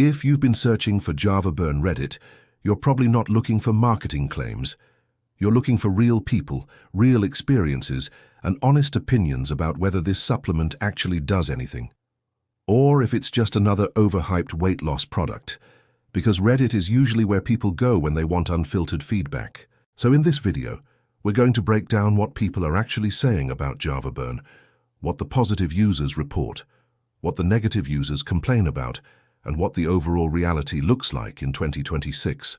If you've been searching for Java Burn Reddit, you're probably not looking for marketing claims. You're looking for real people, real experiences, and honest opinions about whether this supplement actually does anything. Or if it's just another overhyped weight loss product, because Reddit is usually where people go when they want unfiltered feedback. So in this video, we're going to break down what people are actually saying about Java Burn, what the positive users report, what the negative users complain about, and what the overall reality looks like in 2026.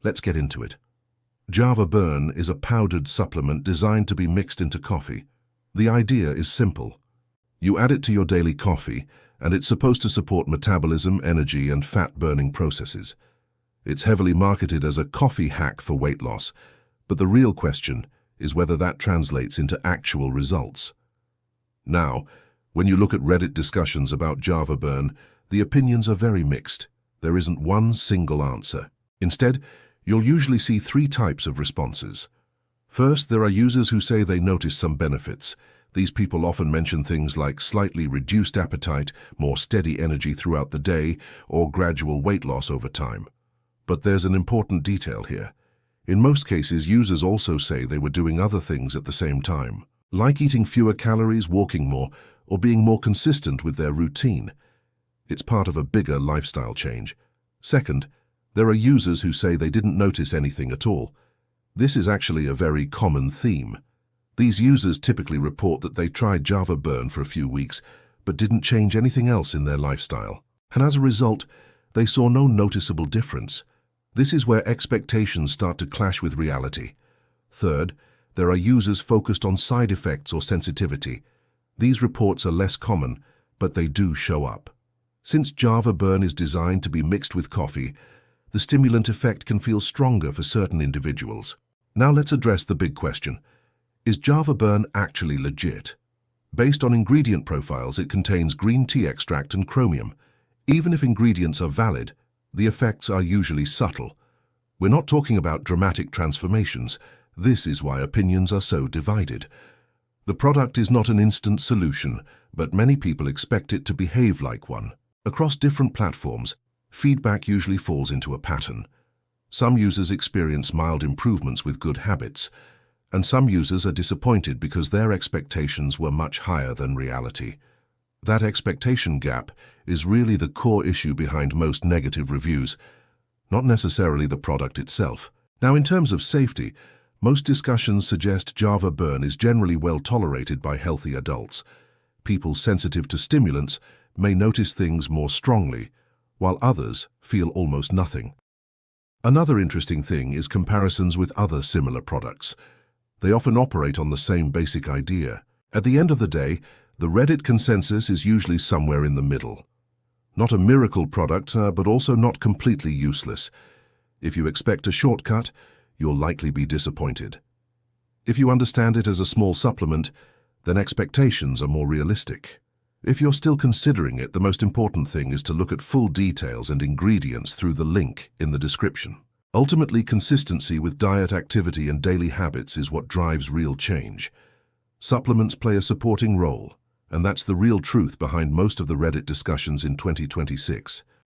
Let's get into it. Java Burn is a powdered supplement designed to be mixed into coffee. The idea is simple. You add it to your daily coffee, and it's supposed to support metabolism, energy, and fat-burning processes. It's heavily marketed as a coffee hack for weight loss, but the real question is whether that translates into actual results. Now, when you look at Reddit discussions about Java Burn, the opinions are very mixed. There isn't one single answer. Instead, you'll usually see three types of responses. First, there are users who say they notice some benefits. These people often mention things like slightly reduced appetite, more steady energy throughout the day, or gradual weight loss over time. But there's an important detail here. In most cases, users also say they were doing other things at the same time, like eating fewer calories, walking more, or being more consistent with their routine. It's part of a bigger lifestyle change. Second, there are users who say they didn't notice anything at all. This is actually a very common theme. These users typically report that they tried Java Burn for a few weeks, but didn't change anything else in their lifestyle. And as a result, they saw no noticeable difference. This is where expectations start to clash with reality. Third, there are users focused on side effects or sensitivity. These reports are less common, but they do show up. Since Java Burn is designed to be mixed with coffee, the stimulant effect can feel stronger for certain individuals. Now let's address the big question. Is Java Burn actually legit? Based on ingredient profiles, it contains green tea extract and chromium. Even if ingredients are valid, the effects are usually subtle. We're not talking about dramatic transformations. This is why opinions are so divided. The product is not an instant solution, but many people expect it to behave like one. Across different platforms, feedback usually falls into a pattern. Some users experience mild improvements with good habits, and some users are disappointed because their expectations were much higher than reality. That expectation gap is really the core issue behind most negative reviews, not necessarily the product itself. Now, in terms of safety, most discussions suggest Java Burn is generally well tolerated by healthy adults. People sensitive to stimulants may notice things more strongly, while others feel almost nothing. Another interesting thing is comparisons with other similar products. They often operate on the same basic idea. At the end of the day, the Reddit consensus is usually somewhere in the middle. Not a miracle product, but also not completely useless. If you expect a shortcut, you'll likely be disappointed. If you understand it as a small supplement, then expectations are more realistic. If you're still considering it, the most important thing is to look at full details and ingredients through the link in the description. Ultimately, consistency with diet activity and daily habits is what drives real change. Supplements play a supporting role, and that's the real truth behind most of the Reddit discussions in 2026.